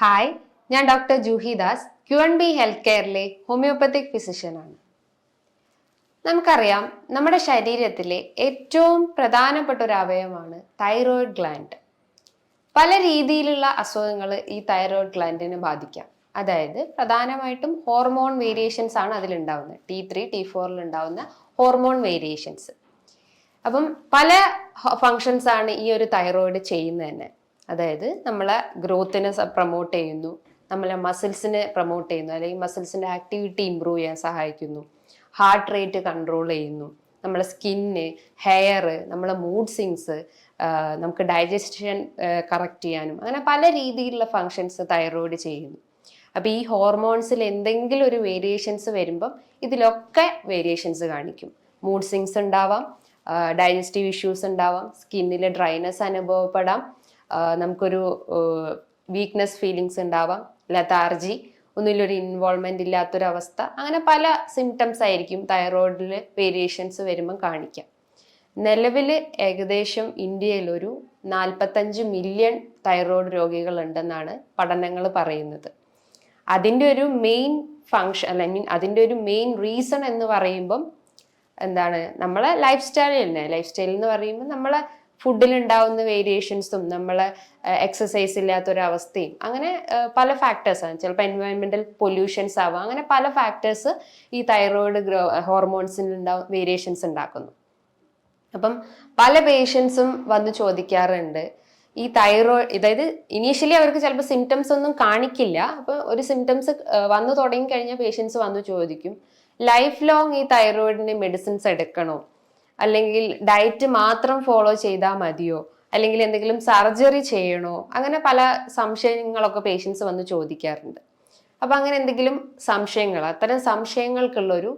Hi, ഞാൻ doctor Juhi Das, Q&B health കെയറിലെ homeopathic ഫിസിഷ്യനാണ്. നമുക്കറിയാം, നമ്മുടെ ശരീരത്തിലെ ഏറ്റവും പ്രധാനപ്പെട്ട ഒരു അവയവമാണ് തൈറോയിഡ് ഗ്ലാൻഡ്. പല രീതിയിലുള്ള അസുഖങ്ങൾ ഈ തൈറോയിഡ് ഗ്ലാൻഡിനെ ബാധിക്കാം. അതായത് പ്രധാനമായിട്ടും ഹോർമോൺ വേരിയേഷൻസ് ആണ് അതിലുണ്ടാവുന്നത്. T3, T4 ഉണ്ടാവുന്ന ഹോർമോൺ വേരിയേഷൻസ്. അപ്പം പല ഫങ്ഷൻസ് ആണ് ഈ ഒരു തൈറോയിഡ് ചെയ്യുന്നത് തന്നെ. അതായത് നമ്മളെ ഗ്രോത്തിനെ പ്രൊമോട്ട് ചെയ്യുന്നു, നമ്മളെ മസിൽസിനെ പ്രൊമോട്ട് ചെയ്യുന്നു, അല്ലെങ്കിൽ മസിൽസിന്റെ ആക്ടിവിറ്റി ഇമ്പ്രൂവ് ചെയ്യാൻ സഹായിക്കുന്നു, ഹാർട്ട് റേറ്റ് കൺട്രോൾ ചെയ്യുന്നു, നമ്മളെ സ്കിന്ന്, ഹെയർ, നമ്മളെ മൂഡ് സ്വിങ്സ്, നമുക്ക് ഡൈജഷൻ കറക്റ്റ് ചെയ്യാനും അങ്ങനെ പല രീതിയിലുള്ള ഫങ്ഷൻസ് തൈറോയിഡ് ചെയ്യുന്നു. അപ്പോൾ ഈ ഹോർമോൺസിൽ എന്തെങ്കിലും ഒരു വേരിയേഷൻസ് വരുമ്പം ഇതിലൊക്കെ വേരിയേഷൻസ് കാണിക്കും. മൂഡ് സ്വിങ്സ് ഉണ്ടാവാം, ഡൈജസ്റ്റീവ് ഇഷ്യൂസ് ഉണ്ടാവാം, സ്കിന്നിൽ ഡ്രൈനെസ് അനുഭവപ്പെടാം, നമുക്കൊരു വീക്ക്നെസ് ഫീലിങ്സ് ഉണ്ടാവാം, ലതാർജി, ഒന്നിലൊരു ഇൻവോൾവ്മെന്റ് ഇല്ലാത്തൊരവസ്ഥ, അങ്ങനെ പല സിംറ്റംസ് ആയിരിക്കും തൈറോയിഡിൽ വേരിയേഷൻസ് വരുമ്പം കാണിക്കാം. നിലവിൽ ഏകദേശം ഇന്ത്യയിൽ ഒരു 45 മില്യൺ തൈറോയിഡ് രോഗികൾ ഉണ്ടെന്നാണ് പഠനങ്ങൾ പറയുന്നത്. അതിൻ്റെ ഒരു മെയിൻ ഫങ്ഷൻ അല്ലെങ്കിൽ അതിൻ്റെ ഒരു മെയിൻ റീസൺ എന്ന് പറയുമ്പം എന്താണ്, നമ്മളെ ലൈഫ് സ്റ്റൈൽ തന്നെ. ലൈഫ് സ്റ്റൈൽ എന്ന് പറയുമ്പോൾ നമ്മളെ ഫുഡിൽ ഉണ്ടാവുന്ന വേരിയേഷൻസും നമ്മളെ എക്സസൈസ് ഇല്ലാത്തൊരവസ്ഥയും അങ്ങനെ പല ഫാക്ടേഴ്സാണ്. ചിലപ്പോൾ എൻവയോൺമെന്റൽ പൊല്യൂഷൻസ് ആവാം, അങ്ങനെ പല ഫാക്ടേഴ്സ് ഈ തൈറോയിഡ് ഹോർമോൺസിൽ വേരിയേഷൻസ് ഉണ്ടാക്കുന്നു. അപ്പം പല പേഷ്യൻസും വന്ന് ചോദിക്കാറുണ്ട്, ഈ തൈറോയിഡ്, അതായത് ഇനീഷ്യലി അവർക്ക് ചിലപ്പോൾ സിംറ്റംസ് ഒന്നും കാണിക്കില്ല. അപ്പോൾ ഒരു സിംറ്റംസ് വന്നു തുടങ്ങി കഴിഞ്ഞാൽ പേഷ്യൻസ് വന്ന് ചോദിക്കും, ലൈഫ് ലോങ് ഈ തൈറോയിഡിന് മെഡിസിൻസ് എടുക്കണോ, അല്ലെങ്കിൽ ഡയറ്റ് മാത്രം ഫോളോ ചെയ്താൽ മതിയോ, അല്ലെങ്കിൽ എന്തെങ്കിലും സർജറി ചെയ്യണോ, അങ്ങനെ പല സംശയങ്ങളൊക്കെ പേഷ്യൻസ് വന്ന് ചോദിക്കാറുണ്ട്. അപ്പം അങ്ങനെ എന്തെങ്കിലും സംശയങ്ങൾ, അത്തരം സംശയങ്ങൾക്കുള്ളൊരു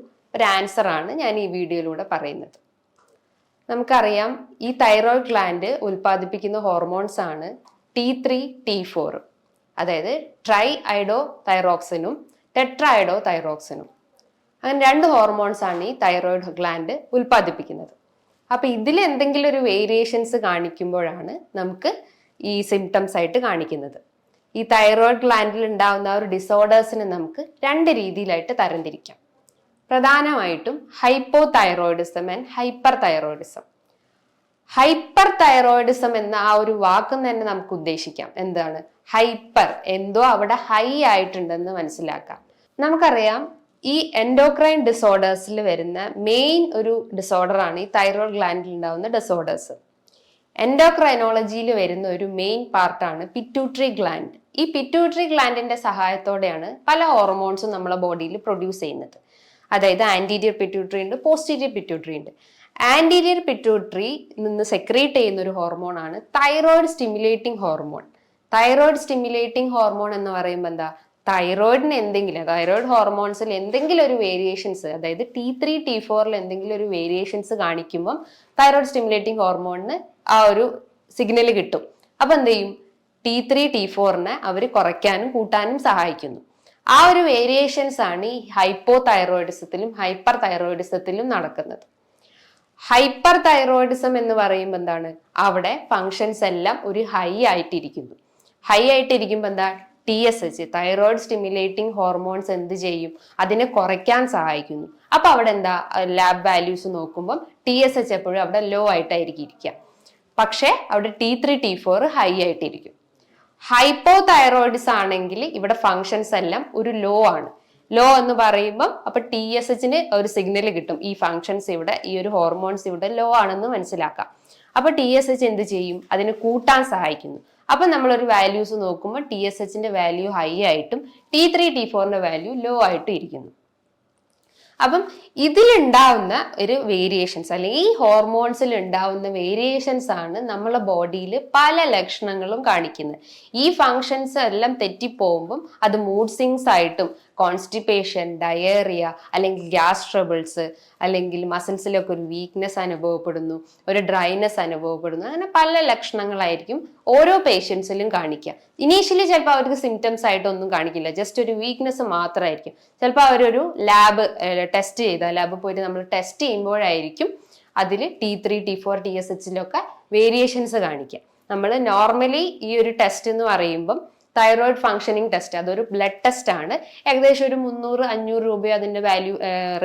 ആൻസറാണ് ഞാൻ ഈ വീഡിയോയിലൂടെ പറയുന്നത്. നമുക്കറിയാം, ഈ തൈറോയിഡ് ഗ്ലാൻഡ് ഉൽപ്പാദിപ്പിക്കുന്ന ഹോർമോൺസ് ആണ് T3, T4. അതായത് ട്രൈ ഐഡോ തൈറോക്സിനും ടെട്രാഐഡോ തൈറോക്സിനും. അങ്ങനെ 2 ഹോർമോൺസ് ആണ് ഈ തൈറോയിഡ് ഗ്ലാൻഡ് ഉൽപ്പാദിപ്പിക്കുന്നത്. അപ്പൊ ഇതിൽ എന്തെങ്കിലും ഒരു വേരിയേഷൻസ് കാണിക്കുമ്പോഴാണ് നമുക്ക് ഈ സിംറ്റംസ് ആയിട്ട് കാണിക്കുന്നത്. ഈ തൈറോയിഡ് ഗ്ലാൻഡിൽ ഉണ്ടാവുന്ന ഒരു ഡിസോർഡേഴ്സിനെ നമുക്ക് 2 രീതിയിലായിട്ട് തരംതിരിക്കാം. പ്രധാനമായിട്ടും hypo thyroidism and hyper thyroidism. Hyper thyroidism എന്ന ആ ഒരു വാക്കും തന്നെ നമുക്ക് ഉദ്ദേശിക്കാം. എന്താണ് ഹൈപ്പർ? എന്തോ അവിടെ ഹൈ ആയിട്ടുണ്ടെന്ന് മനസ്സിലാക്കാം. നമുക്കറിയാം, ഈ എൻഡോക്രൈൻ ഡിസോർഡേഴ്സിൽ വരുന്ന മെയിൻ ഒരു ഡിസോർഡർ ആണ് ഈ തൈറോയിഡ് ഗ്ലാൻഡിൽ ഉണ്ടാവുന്ന ഡിസോർഡേഴ്സ്. എൻഡോക്രൈനോളജിയിൽ വരുന്ന ഒരു മെയിൻ പാർട്ടാണ് പിറ്റ്യൂട്ടറി ഗ്ലാൻഡ്. ഈ പിറ്റ്യൂട്ടറി ഗ്ലാൻഡിന്റെ സഹായത്തോടെയാണ് പല ഹോർമോൺസും നമ്മളെ ബോഡിയിൽ പ്രൊഡ്യൂസ് ചെയ്യുന്നത്. അതായത് ആന്റീരിയർ പിറ്റ്യൂട്ടറി ഉണ്ട്, പോസ്റ്റീരിയർ പിറ്റ്യൂട്ടറി ഉണ്ട്. ആന്റീരിയർ പിറ്റ്യൂട്ടറി നിന്ന് സെക്രീറ്റ് ചെയ്യുന്ന ഒരു ഹോർമോൺ ആണ് thyroid stimulating hormone. Thyroid stimulating hormone എന്ന് പറയുമ്പോൾ എന്താ, തൈറോയിഡിന് എന്തെങ്കിലും, തൈറോയിഡ് ഹോർമോൺസിൽ എന്തെങ്കിലും ഒരു വേരിയേഷൻസ്, അതായത് T3, T4 എന്തെങ്കിലും ഒരു വേരിയേഷൻസ് കാണിക്കുമ്പം തൈറോയിഡ് സ്റ്റിമുലേറ്റിംഗ് ഹോർമോണിന് ആ ഒരു സിഗ്നൽ കിട്ടും. അപ്പൊ എന്ത് ചെയ്യും, T3, T4 അവർ കുറയ്ക്കാനും കൂട്ടാനും സഹായിക്കുന്നു. ആ ഒരു വേരിയേഷൻസ് ആണ് ഈ ഹൈപ്പോ തൈറോയിഡിസത്തിലും ഹൈപ്പർ തൈറോയിഡിസത്തിലും നടക്കുന്നത്. ഹൈപ്പർ തൈറോയിഡിസം എന്ന് പറയുമ്പോൾ എന്താണ്, അവിടെ ഫങ്ഷൻസ് എല്ലാം ഒരു ഹൈ ആയിട്ടിരിക്കുന്നു. ഹൈ ആയിട്ടിരിക്കുമ്പോൾ എന്താ, TSH, തൈറോയിഡ് സ്റ്റിമുലേറ്റിംഗ് ഹോർമോൺസ് എന്ത് ചെയ്യും, അതിനെ കുറയ്ക്കാൻ സഹായിക്കുന്നു. അപ്പൊ അവിടെ എന്താ, ലാബ് വാല്യൂസ് നോക്കുമ്പോൾ TSH എപ്പോഴും അവിടെ ലോ ആയിട്ടായിരിക്കും ഇരിക്കുക. പക്ഷെ അവിടെ T3, T4 ഹൈ ആയിട്ടിരിക്കും. ഹൈപ്പോ തൈറോയിഡിസ് ആണെങ്കിൽ ഇവിടെ ഫങ്ഷൻസ് എല്ലാം ഒരു ലോ ആണ്. ലോ എന്ന് പറയുമ്പോൾ അപ്പൊ TSHന് ഒരു സിഗ്നൽ കിട്ടും, ഈ ഫങ്ഷൻസ് ഇവിടെ, ഈ ഒരു ഹോർമോൺസ് ഇവിടെ ലോ ആണെന്ന് മനസ്സിലാക്കാം. അപ്പൊ TSH എന്ത് ചെയ്യും, അതിനെ കൂട്ടാൻ സഹായിക്കുന്നു. അപ്പൊ നമ്മളൊരു വാല്യൂസ് നോക്കുമ്പോൾ TSHന്റെ വാല്യൂ ഹൈ ആയിട്ടും T3, T4 വാല്യൂ ലോ ആയിട്ടും ഇരിക്കുന്നു. അപ്പം ഇതിലുണ്ടാവുന്ന ഒരു വേരിയേഷൻസ്, അല്ലെങ്കിൽ ഈ ഹോർമോൺസിൽ ഉണ്ടാവുന്ന വേരിയേഷൻസ് ആണ് നമ്മളെ ബോഡിയിൽ പല ലക്ഷണങ്ങളും കാണിക്കുന്നത്. ഈ ഫങ്ഷൻസ് എല്ലാം തെറ്റിപ്പോകുമ്പം അത് മൂഡ് സ്വിങ്സ് ആയിട്ടും, കോൺസ്റ്റിപ്പേഷൻ, ഡയേറിയ, അല്ലെങ്കിൽ ഗ്യാസ് ട്രബിൾസ്, അല്ലെങ്കിൽ മസിൽസിലൊക്കെ ഒരു വീക്ക്നെസ് അനുഭവപ്പെടുന്നു, ഒരു ഡ്രൈനെസ് അനുഭവപ്പെടുന്നു, അങ്ങനെ പല ലക്ഷണങ്ങളായിരിക്കും ഓരോ പേഷ്യൻസിലും കാണിക്കുക. ഇനീഷ്യലി ചിലപ്പോൾ അവർക്ക് സിംറ്റംസ് ആയിട്ടൊന്നും കാണിക്കില്ല, ജസ്റ്റ് ഒരു വീക്ക്നെസ് മാത്രമായിരിക്കും. ചിലപ്പോൾ അവരൊരു ലാബ് ടെസ്റ്റ് ചെയ്ത, ലാബിൽ പോയിട്ട് നമ്മൾ ടെസ്റ്റ് ചെയ്യുമ്പോഴായിരിക്കും അതിൽ T3, T4, TSHലൊക്കെ വേരിയേഷൻസ് കാണിക്കുക. നമ്മൾ നോർമലി ഈ ഒരു ടെസ്റ്റ് എന്ന് പറയുമ്പം തൈറോയിഡ് ഫംഗ്ഷനിങ് ടെസ്റ്റ്. അതൊരു ബ്ലഡ് ടെസ്റ്റ് ആണ്. ഏകദേശം ഒരു 300-500 രൂപയോ അതിന്റെ വാല്യൂ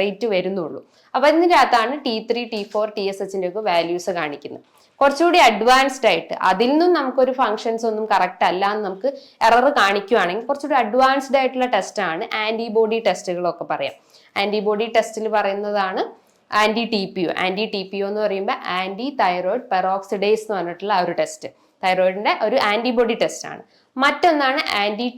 റേറ്റ് വരുന്നുള്ളൂ. അപ്പൊ അതിൻ്റെ അകത്താണ് T3, T4, TSHന്റെ ഒക്കെ വാല്യൂസ് കാണിക്കുന്നത്. കുറച്ചുകൂടി അഡ്വാൻസ്ഡ് ആയിട്ട് അതിൽ നിന്നും നമുക്കൊരു ഫംഗ്ഷൻസ് ഒന്നും കറക്റ്റ് അല്ല എന്ന് നമുക്ക് എറർ കാണിക്കുകയാണെങ്കിൽ കുറച്ചുകൂടി അഡ്വാൻസ്ഡ് ആയിട്ടുള്ള ടെസ്റ്റ് ആണ് ആന്റിബോഡി ടെസ്റ്റുകളൊക്കെ പറയാം. ആന്റിബോഡി ടെസ്റ്റിൽ പറയുന്നതാണ് ആന്റി ടി പി ഒ എന്ന് പറയുമ്പോൾ ആന്റി തൈറോയിഡ് പെറോക്സിഡേസ് എന്ന് പറഞ്ഞിട്ടുള്ള ആ ഒരു ടെസ്റ്റ്. തൈറോയിഡിന്റെ ഒരു ആന്റിബോഡി ടെസ്റ്റ് ആണ്. മറ്റൊന്നാണ് anti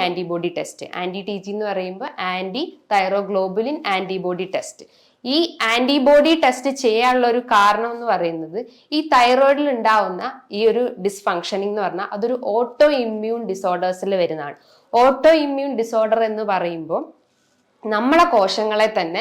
antibody test. Anti T G എന്ന് പറയുമ്പോൾ ആന്റി തൈറോഗ്ലോബുലിൻ ആന്റിബോഡി ടെസ്റ്റ്. ഈ ആന്റിബോഡി ടെസ്റ്റ് ചെയ്യാനുള്ള ഒരു കാരണം എന്ന് പറയുന്നത് ഈ തൈറോയിഡിൽ ഉണ്ടാവുന്ന ഈ ഒരു ഡിസ്ഫങ്ഷനിങ് എന്ന് പറഞ്ഞാൽ അതൊരു ഓട്ടോ ഇമ്മ്യൂൺ ഡിസോർഡേഴ്സിൽ വരുന്നതാണ്. ഓട്ടോ ഇമ്മ്യൂൺ ഡിസോർഡർ എന്ന് പറയുമ്പോൾ നമ്മളെ കോശങ്ങളെ തന്നെ,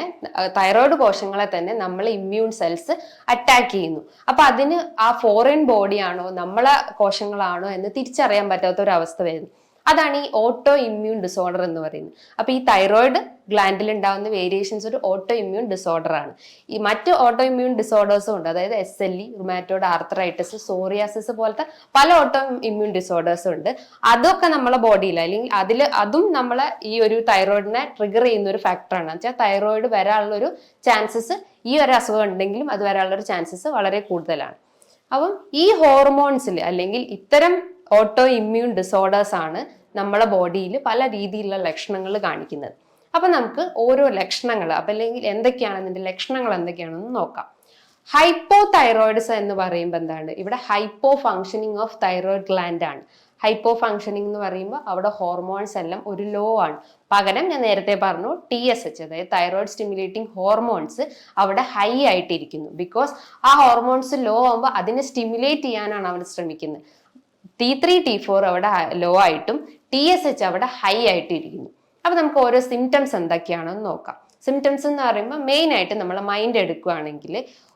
തൈറോയിഡ് കോശങ്ങളെ തന്നെ നമ്മളെ ഇമ്മ്യൂൺ സെൽസ് അറ്റാക്ക് ചെയ്യുന്നു. അപ്പൊ അതിന് ആ ഫോറിൻ ബോഡിയാണോ നമ്മളെ കോശങ്ങളാണോ എന്ന് തിരിച്ചറിയാൻ പറ്റാത്ത ഒരു അവസ്ഥ വരുന്നു. അതാണ് ഈ ഓട്ടോ ഇമ്മ്യൂൺ ഡിസോർഡർ എന്ന് പറയുന്നത്. അപ്പൊ ഈ തൈറോയിഡ് ഗ്ലാൻഡിൽ ഉണ്ടാകുന്ന വേരിയേഷൻസ് ഒരു ഓട്ടോ ഇമ്മ്യൂൺ ഡിസോർഡർ ആണ്. ഈ മറ്റ് ഓട്ടോ ഇമ്മ്യൂൺ ഡിസോർഡേഴ്സും ഉണ്ട്. അതായത് SLE, റുമാറ്റോയ്ഡ് ആർത്രൈറ്റിസ്, സോറിയാസിസ് പോലത്തെ പല ഓട്ടോ ഇമ്മ്യൂൺ ഡിസോർഡേഴ്സും ഉണ്ട്. അതൊക്കെ നമ്മളെ ബോഡിയിൽ അല്ലെങ്കിൽ അതും നമ്മളെ ഈ ഒരു തൈറോയിഡിനെ ട്രിഗർ ചെയ്യുന്ന ഒരു ഫാക്ടറാണ്. വെച്ചാൽ തൈറോയിഡ് വരാനുള്ള ഒരു ചാൻസസ്, ഈ ഒരു അസുഖം ഉണ്ടെങ്കിലും അത് വരാനുള്ള ഒരു ചാൻസസ് വളരെ കൂടുതലാണ്. അപ്പം ഈ ഹോർമോൺസിൽ അല്ലെങ്കിൽ ഇത്തരം ഓട്ടോ ഇമ്മ്യൂൺ ഡിസോർഡേഴ്സ് ആണ് നമ്മളെ ബോഡിയിൽ പല രീതിയിലുള്ള ലക്ഷണങ്ങൾ കാണിക്കുന്നത്. അപ്പൊ നമുക്ക് ഓരോ ലക്ഷണങ്ങൾ അല്ലെങ്കിൽ എന്തൊക്കെയാണ് ഇതിന്റെ ലക്ഷണങ്ങൾ എന്തൊക്കെയാണെന്ന് നോക്കാം. ഹൈപ്പോ തൈറോയിഡിസം എന്ന് പറയുമ്പോൾ എന്താണ്? ഇവിടെ hypo functioning of thyroid gland ആണ്. ഹൈപ്പോ ഫങ്ഷനിങ് എന്ന് പറയുമ്പോൾ അവിടെ ഹോർമോൺസ് എല്ലാം ഒരു ലോ ആണ്. പകരം ഞാൻ നേരത്തെ പറഞ്ഞു TSH, അതായത് തൈറോയിഡ് സ്റ്റിമുലേറ്റിംഗ് ഹോർമോൺസ് അവിടെ ഹൈ ആയിട്ടിരിക്കുന്നു. ബിക്കോസ് ആ ഹോർമോൺസ് ലോ ആകുമ്പോൾ അതിനെ സ്റ്റിമുലേറ്റ് ചെയ്യാനാണ് അവർ ശ്രമിക്കുന്നത്. T3, T4 അവിടെ ലോ ആയിട്ടും TSH അവിടെ ഹൈ ആയിട്ടിരിക്കുന്നു. അപ്പൊ നമുക്ക് ഓരോ സിംറ്റംസ് എന്തൊക്കെയാണെന്ന് നോക്കാം. സിംറ്റംസ് എന്ന് പറയുമ്പോൾ മെയിൻ ആയിട്ട് നമ്മളെ മൈൻഡ് എടുക്കുകയാണെങ്കിൽ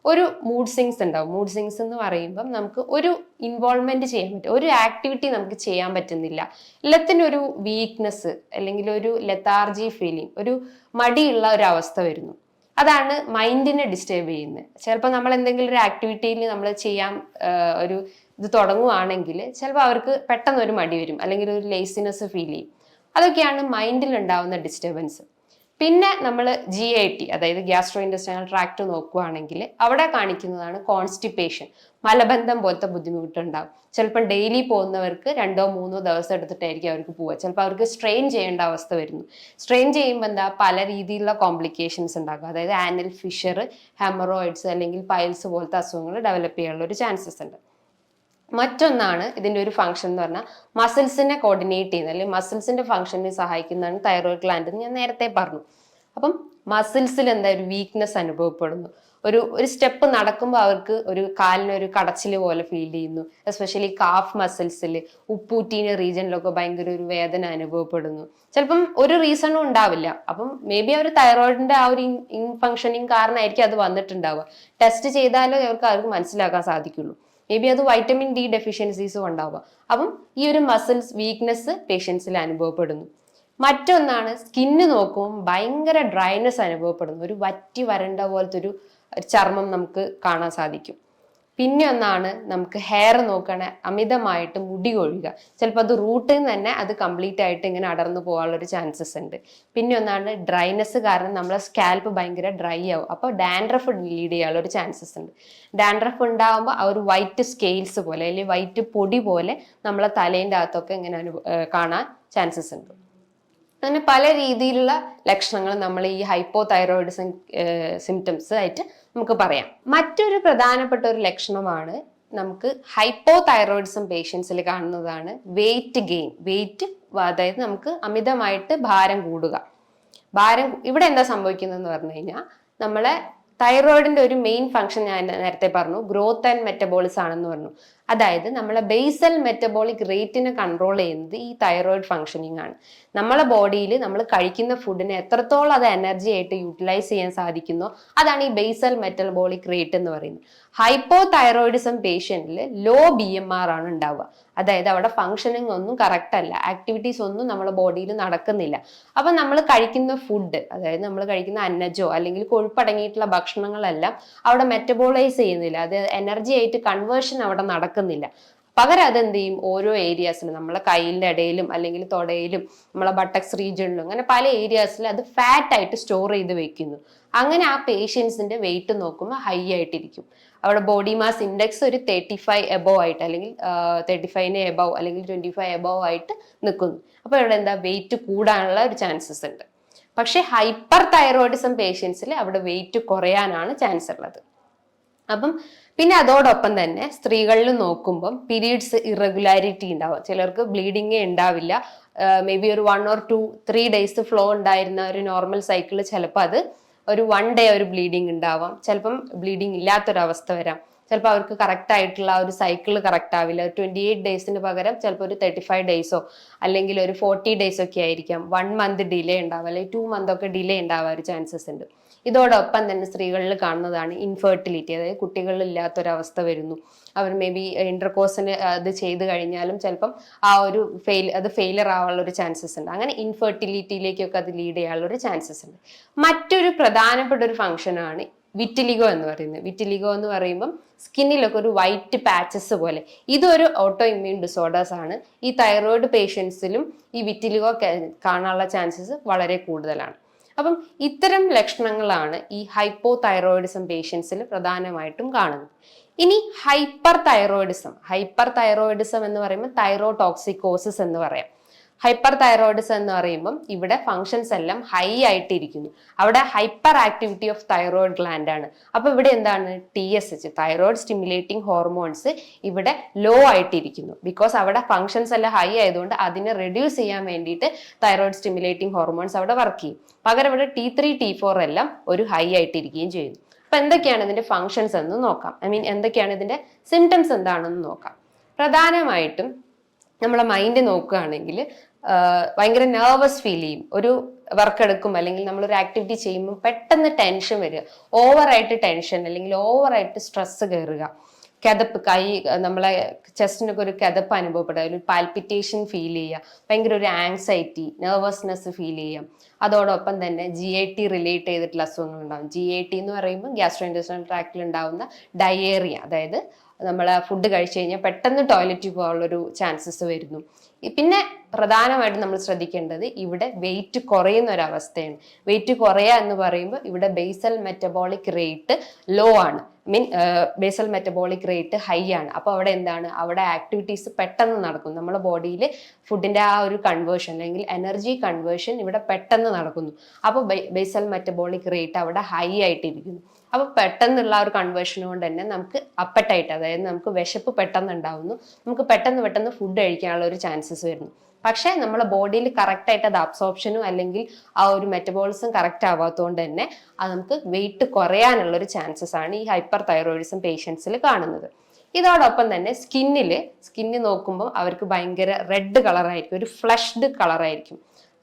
ഒരു മൂഡ് സ്വിങ്സ് ഉണ്ടാവും. മൂഡ് സ്വിങ്സ് എന്ന് പറയുമ്പം നമുക്ക് ഒരു ഇൻവോൾവ്മെന്റ് ചെയ്യാൻ പറ്റും, ഒരു ആക്ടിവിറ്റി നമുക്ക് ചെയ്യാൻ പറ്റുന്നില്ല, എല്ലാത്തിനും ഒരു വീക്ക്നെസ് അല്ലെങ്കിൽ ഒരു ലെത്താർജി ഫീലിംഗ്, ഒരു മടിയുള്ള ഒരു അവസ്ഥ വരുന്നു. അതാണ് മൈൻഡിനെ ഡിസ്റ്റർബ് ചെയ്യുന്നത്. ചിലപ്പോൾ നമ്മൾ എന്തെങ്കിലും ഒരു ആക്ടിവിറ്റിയിൽ നമ്മൾ ചെയ്യാൻ ഒരു ഇത് തുടങ്ങുവാണെങ്കിൽ ചിലപ്പോൾ അവർക്ക് പെട്ടെന്ന് ഒരു മടി വരും, അല്ലെങ്കിൽ ഒരു ലേസിനെസ് ഫീൽ ചെയ്യും. അതൊക്കെയാണ് മൈൻഡിൽ ഉണ്ടാവുന്ന ഡിസ്റ്റർബൻസ്. പിന്നെ നമ്മൾ GIT, അതായത് ഗ്യാസ്ട്രോ ഇൻറ്റെസ്റ്റൈനൽ ട്രാക്ട് നോക്കുകയാണെങ്കിൽ അവിടെ കാണിക്കുന്നതാണ് കോൺസ്റ്റിപ്പേഷൻ, മലബന്ധം പോലത്തെ ബുദ്ധിമുട്ടുണ്ടാവും. ചിലപ്പോൾ ഡെയിലി പോകുന്നവർക്ക് 2-3 ദിവസം എടുത്തിട്ടായിരിക്കും അവർക്ക് പോവുക. ചിലപ്പോൾ അവർക്ക് സ്ട്രെയിൻ ചെയ്യേണ്ട അവസ്ഥ വരുന്നു. സ്ട്രെയിൻ ചെയ്യുമ്പോൾ എന്താ പല രീതിയിലുള്ള കോംപ്ലിക്കേഷൻസ് ഉണ്ടാകും. അതായത് ആനൽ ഫിഷർ, ഹെമറോയിഡ്സ് അല്ലെങ്കിൽ പൈൽസ് പോലത്തെ അസുഖങ്ങൾ ഡെവലപ്പ് ചെയ്യാനുള്ള ഒരു ചാൻസസ് ഉണ്ട്. മറ്റൊന്നാണ് ഇതിന്റെ ഒരു ഫംഗ്ഷൻ എന്ന് പറഞ്ഞാൽ മസിൽസിനെ കോർഡിനേറ്റ് ചെയ്യുന്നത് അല്ലെങ്കിൽ മസിൽസിന്റെ ഫംഗ്ഷനെ സഹായിക്കുന്നതാണ് തൈറോയിഡ് ഗ്ലാൻഡ് എന്ന് ഞാൻ നേരത്തെ പറഞ്ഞു. അപ്പം മസിൽസിൽ എന്താ ഒരു വീക്ക്നെസ് അനുഭവപ്പെടുന്നു. ഒരു സ്റ്റെപ്പ് നടക്കുമ്പോൾ അവർക്ക് ഒരു കാലിനൊരു കടച്ചിൽ പോലെ ഫീൽ ചെയ്യുന്നു. എസ്പെഷ്യലി കാഫ് മസിൽസിൽ, ഉപ്പൂറ്റീന റീജിയനിലൊക്കെ ഭയങ്കര ഒരു വേദന അനുഭവപ്പെടുന്നു. ചിലപ്പം ഒരു റീസണും ഉണ്ടാവില്ല. അപ്പം മേ ബി അവർ തൈറോയിഡിന്റെ ആ ഒരു ഇൻഫങ്ഷനിങ് കാരണമായിരിക്കും അത് വന്നിട്ടുണ്ടാവുക. ടെസ്റ്റ് ചെയ്താലേ അവർക്ക് മനസ്സിലാക്കാൻ സാധിക്കുള്ളൂ. മേ ബി അത് വൈറ്റമിൻ D ഡെഫിഷ്യൻസീസും ഉണ്ടാവുക. അപ്പം ഈ ഒരു മസിൽസ് വീക്ക്നെസ് പേഷ്യൻസിൽ അനുഭവപ്പെടുന്നു. മറ്റൊന്നാണ് സ്കിന്ന് നോക്കുമ്പോൾ ഭയങ്കര ഡ്രൈനെസ് അനുഭവപ്പെടുന്നു. ഒരു വറ്റി വരണ്ട പോലത്തെ ഒരു ചർമ്മം നമുക്ക് കാണാൻ സാധിക്കും. പിന്നെ ഒന്നാണ് നമുക്ക് ഹെയർ നോക്കണ അമിതമായിട്ട് മുടി കൊഴിയുക. ചിലപ്പോൾ അത് റൂട്ടിൽ നിന്ന് തന്നെ അത് കംപ്ലീറ്റ് ആയിട്ട് ഇങ്ങനെ അടർന്നു പോകാനുള്ള ഒരു ചാൻസസ് ഉണ്ട്. പിന്നെ ഒന്നാണ് ഡ്രൈനെസ് കാരണം നമ്മളെ സ്കാൽപ്പ് ഭയങ്കര ഡ്രൈ ആവും. അപ്പോൾ ഡാൻഡ്രഫ് ലീഡ് ചെയ്യാനുള്ള ഒരു ചാൻസസ് ഉണ്ട്. ഡാൻഡ്രഫ് ഉണ്ടാകുമ്പോൾ ആ ഒരു വൈറ്റ് സ്കെയിൽസ് പോലെ അല്ലെങ്കിൽ വൈറ്റ് പൊടി പോലെ നമ്മളെ തലേൻ്റെ അകത്തൊക്കെ ഇങ്ങനെ കാണാൻ ചാൻസസ് ഉണ്ട്. അങ്ങനെ പല രീതിയിലുള്ള ലക്ഷണങ്ങൾ നമ്മൾ ഈ ഹൈപ്പോ തൈറോയിഡിസം സിംറ്റംസ് ആയിട്ട് നമുക്ക് പറയാം. മറ്റൊരു പ്രധാനപ്പെട്ട ഒരു ലക്ഷണമാണ് നമുക്ക് ഹൈപ്പോ തൈറോയിഡിസം പേഷ്യൻസിൽ കാണുന്നതാണ് വെയിറ്റ് ഗെയിൻ. വെയിറ്റ്, അതായത് നമുക്ക് അമിതമായിട്ട് ഭാരം കൂടുക. ഇവിടെ എന്താ സംഭവിക്കുന്നതെന്ന് പറഞ്ഞു കഴിഞ്ഞാൽ നമ്മളെ തൈറോയിഡിന്റെ ഒരു മെയിൻ ഫംഗ്ഷൻ ഞാൻ നേരത്തെ പറഞ്ഞു ഗ്രോത്ത് ആൻഡ് മെറ്റബോളിസം ആണെന്ന് പറഞ്ഞു. അതായത് നമ്മളെ ബേസൽ മെറ്റബോളിക് റേറ്റിനെ കൺട്രോൾ ചെയ്യുന്നത് ഈ തൈറോയിഡ് ഫംഗ്ഷനിങ് ആണ്. നമ്മളെ ബോഡിയിൽ നമ്മൾ കഴിക്കുന്ന ഫുഡിനെ എത്രത്തോളം അത് എനർജി ആയിട്ട് യൂട്ടിലൈസ് ചെയ്യാൻ സാധിക്കുന്നോ അതാണ് ഈ ബേസൽ മെറ്റബോളിക് റേറ്റ് എന്ന് പറയുന്നത്. ഹൈപ്പോ തൈറോയിഡിസം പേഷ്യന്റിൽ ലോ BMR ആണ് ഉണ്ടാവുക. അതായത് അവിടെ ഫംഗ്ഷനിങ് ഒന്നും കറക്റ്റ് അല്ല, ആക്ടിവിറ്റീസ് ഒന്നും നമ്മുടെ ബോഡിയിൽ നടക്കുന്നില്ല. അപ്പൊ നമ്മൾ കഴിക്കുന്ന ഫുഡ്, അതായത് നമ്മൾ കഴിക്കുന്ന അന്നജോ അല്ലെങ്കിൽ കൊഴുപ്പടങ്ങിയിട്ടുള്ള ഭക്ഷണങ്ങളെല്ലാം അവിടെ മെറ്റബോളൈസ് ചെയ്യുന്നില്ല, അത് എനർജി ആയിട്ട് കൺവേർഷൻ അവിടെ നടക്കുന്നില്ല. പകരം അതെന്ത് ചെയ്യും, ഓരോ ഏരിയാസിലും നമ്മളെ കയ്യിൻ്റെ ഇടയിലും അല്ലെങ്കിൽ തൊടയിലും നമ്മളെ ബട്ടക്സ് റീജിയണിലും അങ്ങനെ പല ഏരിയാസിലും അത് ഫാറ്റ് ആയിട്ട് സ്റ്റോർ ചെയ്ത് വെക്കുന്നു. അങ്ങനെ ആ പേഷ്യൻസിന്റെ വെയിറ്റ് നോക്കുമ്പോൾ ഹൈ ആയിട്ടിരിക്കും. അവിടെ ബോഡി മാസ് ഇൻഡെക്സ് ഒരു 35 എബോവ് ആയിട്ട് അല്ലെങ്കിൽ 35 എബോവ് അല്ലെങ്കിൽ 25 എബോവ് ആയിട്ട് നിൽക്കുന്നു. അപ്പൊ ഇവിടെ എന്താ, വെയിറ്റ് കൂടാനുള്ള ഒരു ചാൻസസ് ഉണ്ട്. പക്ഷെ ഹൈപ്പർ തൈറോയിഡിസം പേഷ്യൻസിൽ അവിടെ വെയിറ്റ് കുറയാനാണ് ചാൻസ് ഉള്ളത്. അപ്പം പിന്നെ അതോടൊപ്പം തന്നെ സ്ത്രീകളിൽ നോക്കുമ്പം പീരീഡ്സ് ഇറഗുലാരിറ്റി ഉണ്ടാവും. ചിലർക്ക് ബ്ലീഡിങ്ങേ ഉണ്ടാവില്ല, മേ ബി ഒരു 1 or 2 3 ഡേയ്സ് ഫ്ലോ ഉണ്ടായിരുന്ന ഒരു നോർമൽ സൈക്കിള് ചിലപ്പോൾ അത് ഒരു 1 ഡേ ഒരു ബ്ലീഡിങ് ഉണ്ടാവാം, ചിലപ്പം ബ്ലീഡിങ് ഇല്ലാത്തൊരവസ്ഥ വരാം. ചിലപ്പോൾ അവർക്ക് കറക്റ്റ് ആയിട്ടുള്ള ഒരു സൈക്കിൾ കറക്റ്റ് ആവില്ല. 28 ഡേയ്സിന് പകരം ചിലപ്പോൾ ഒരു 35 ഡേയ്സോ അല്ലെങ്കിൽ ഒരു 40 ഡേയ്സ് ഒക്കെ ആയിരിക്കാം. 1 മന്ത് ഡിലേ ഉണ്ടാവും അല്ലെങ്കിൽ 2 മന്ത് ഒക്കെ ഡിലേ ഉണ്ടാവാൻ ഒരു ചാൻസസ് ഉണ്ട്. ഇതോടൊപ്പം തന്നെ സ്ത്രീകളിൽ കാണുന്നതാണ് ഇൻഫെർട്ടിലിറ്റി, അതായത് കുട്ടികളില്ലാത്തൊരവസ്ഥ വരുന്നു. അവർ മേ ബി ഇന്റർകോഴ്സിന് അത് ചെയ്ത് കഴിഞ്ഞാലും ചിലപ്പം ആ ഒരു ഫെയിലർ ആവാനുള്ള ഒരു ചാൻസസ് ഉണ്ട്. അങ്ങനെ ഇൻഫെർട്ടിലിറ്റിയിലേക്കൊക്കെ അത് ലീഡ് ചെയ്യാനുള്ള ഒരു ചാൻസസ് ഉണ്ട്. മറ്റൊരു പ്രധാനപ്പെട്ട ഒരു ഫംഗ്ഷനാണ് വിറ്റിലിഗോ എന്ന് പറയുന്നത്. വിറ്റിലിഗോ എന്ന് പറയുമ്പം സ്കിന്നിലൊക്കെ ഒരു വൈറ്റ് പാച്ചസ് പോലെ, ഇതൊരു ഓട്ടോ ഇമ്മ്യൂൺ ഡിസോർഡേഴ്സ് ആണ്. ഈ തൈറോയിഡ് പേഷ്യൻസിലും ഈ വിറ്റിലിഗോ കാണാനുള്ള ചാൻസസ് വളരെ കൂടുതലാണ്. അപ്പം ഇത്തരം ലക്ഷണങ്ങളാണ് ഈ ഹൈപ്പോ തൈറോയിഡിസം പേഷ്യൻസിൽ പ്രധാനമായിട്ടും കാണുന്നത്. ഇനി ഹൈപ്പർ തൈറോയിഡിസം എന്ന് പറയുമ്പോൾ തൈറോടോക്സിക്കോസിസ് എന്ന് പറയാം. ഹൈപ്പർ തൈറോയിഡിസം എന്ന് പറയുമ്പം ഇവിടെ ഫങ്ഷൻസ് എല്ലാം ഹൈ ആയിട്ടിരിക്കുന്നു. അവിടെ hyper activity of thyroid gland ആണ്. അപ്പൊ ഇവിടെ എന്താണ്, TSH തൈറോയിഡ് സ്റ്റിമുലേറ്റിംഗ് ഹോർമോൺസ് ഇവിടെ ലോ ആയിട്ടിരിക്കുന്നു. ബിക്കോസ് അവിടെ ഫങ്ഷൻസ് എല്ലാം ഹൈ ആയതുകൊണ്ട് അതിനെ റെഡ്യൂസ് ചെയ്യാൻ വേണ്ടിയിട്ട് തൈറോയിഡ് സ്റ്റിമുലേറ്റിംഗ് ഹോർമോൺസ് അവിടെ വർക്ക് ചെയ്യും. പകരം ഇവിടെ T3 T4 എല്ലാം ഒരു ഹൈ ആയിട്ടിരിക്കുകയും ചെയ്യുന്നു. അപ്പൊ എന്തൊക്കെയാണ് ഇതിന്റെ ഫങ്ഷൻസ് എന്ന് നോക്കാം. എന്തൊക്കെയാണ് ഇതിന്റെ സിംറ്റംസ് എന്താണെന്ന് നോക്കാം. പ്രധാനമായിട്ടും നമ്മളെ മൈൻഡ് നോക്കുകയാണെങ്കിൽ ഭയങ്കര നെർവസ് ഫീൽ ചെയ്യും. ഒരു വർക്ക് എടുക്കും അല്ലെങ്കിൽ നമ്മളൊരു ആക്ടിവിറ്റി ചെയ്യുമ്പോൾ പെട്ടെന്ന് ടെൻഷൻ വരിക, ഓവറായിട്ട് ടെൻഷൻ അല്ലെങ്കിൽ ഓവറായിട്ട് സ്ട്രെസ് കയറുക, കിതപ്പ്, നമ്മളെ ചെസ്റ്റിനൊക്കെ ഒരു കിതപ്പ് അനുഭവപ്പെടുക, ഒരു പാൽപിറ്റേഷൻ ഫീൽ ചെയ്യുക, ഭയങ്കര ഒരു ആങ്സൈറ്റി, നെർവസ്നെസ് ഫീൽ ചെയ്യാം. അതോടൊപ്പം തന്നെ GIT റിലേറ്റ് ചെയ്തിട്ടുള്ള അസുഖങ്ങൾ ഉണ്ടാകും. GIT എന്ന് പറയുമ്പോൾ ഗ്യാസ്ട്രോ ഇൻറ്റെസ്റ്റിനൽ ട്രാക്റ്റിൽ ഉണ്ടാകുന്ന ഡയേറിയ, അതായത് നമ്മൾ ഫുഡ് കഴിച്ചു കഴിഞ്ഞാൽ പെട്ടെന്ന് ടോയ്ലറ്റിൽ പോകാനുള്ളൊരു ചാൻസസ് വരുന്നു. പിന്നെ പ്രധാനമായിട്ടും നമ്മൾ ശ്രദ്ധിക്കേണ്ടത് ഇവിടെ വെയിറ്റ് കുറയുന്ന ഒരവസ്ഥയാണ്. വെയിറ്റ് കുറയുക എന്ന് പറയുമ്പോൾ ഇവിടെ ബേസൽ മെറ്റബോളിക് റേറ്റ് ലോ ആണ്, ബേസൽ മെറ്റബോളിക് റേറ്റ് ഹൈ ആണ്. അപ്പോൾ അവിടെ എന്താണ്, അവിടെ ആക്ടിവിറ്റീസ് പെട്ടെന്ന് നടക്കും. നമ്മുടെ ബോഡിയിൽ ഫുഡിന്റെ ആ ഒരു കൺവേർഷൻ അല്ലെങ്കിൽ എനർജി കൺവേർഷൻ ഇവിടെ പെട്ടെന്ന് നടക്കുന്നു. അപ്പോൾ ബേസൽ മെറ്റബോളിക് റേറ്റ് അവിടെ ഹൈ ആയിട്ടിരിക്കുന്നു. അപ്പൊ പെട്ടെന്നുള്ള ഒരു കൺവേർഷൻ കൊണ്ട് തന്നെ നമുക്ക് അപ്പറ്റൈറ്റ്, അതായത് നമുക്ക് വിശപ്പ് പെട്ടെന്ന് ഉണ്ടാവുന്നു, നമുക്ക് പെട്ടെന്ന് ഫുഡ് കഴിക്കാനുള്ള ഒരു ചാൻസസ് വരുന്നു. പക്ഷെ നമ്മുടെ ബോഡിയിൽ കറക്റ്റ് ആയിട്ട് അത് അബ്സോർപ്ഷനും അല്ലെങ്കിൽ ആ ഒരു മെറ്റബോളിസം കറക്റ്റ് ആവാത്തതുകൊണ്ട് തന്നെ അത് നമുക്ക് വെയിറ്റ് കുറയാനുള്ള ഒരു ചാൻസസ് ആണ് ഈ ഹൈപ്പർ തൈറോയിഡിസം പേഷ്യൻസിൽ കാണുന്നത്. ഇതോടൊപ്പം തന്നെ സ്കിന്ന് നോക്കുമ്പോൾ അവർക്ക് ഭയങ്കര റെഡ് കളറായിരിക്കും, ഒരു ഫ്ലഷ്ഡ് കളറായിരിക്കും.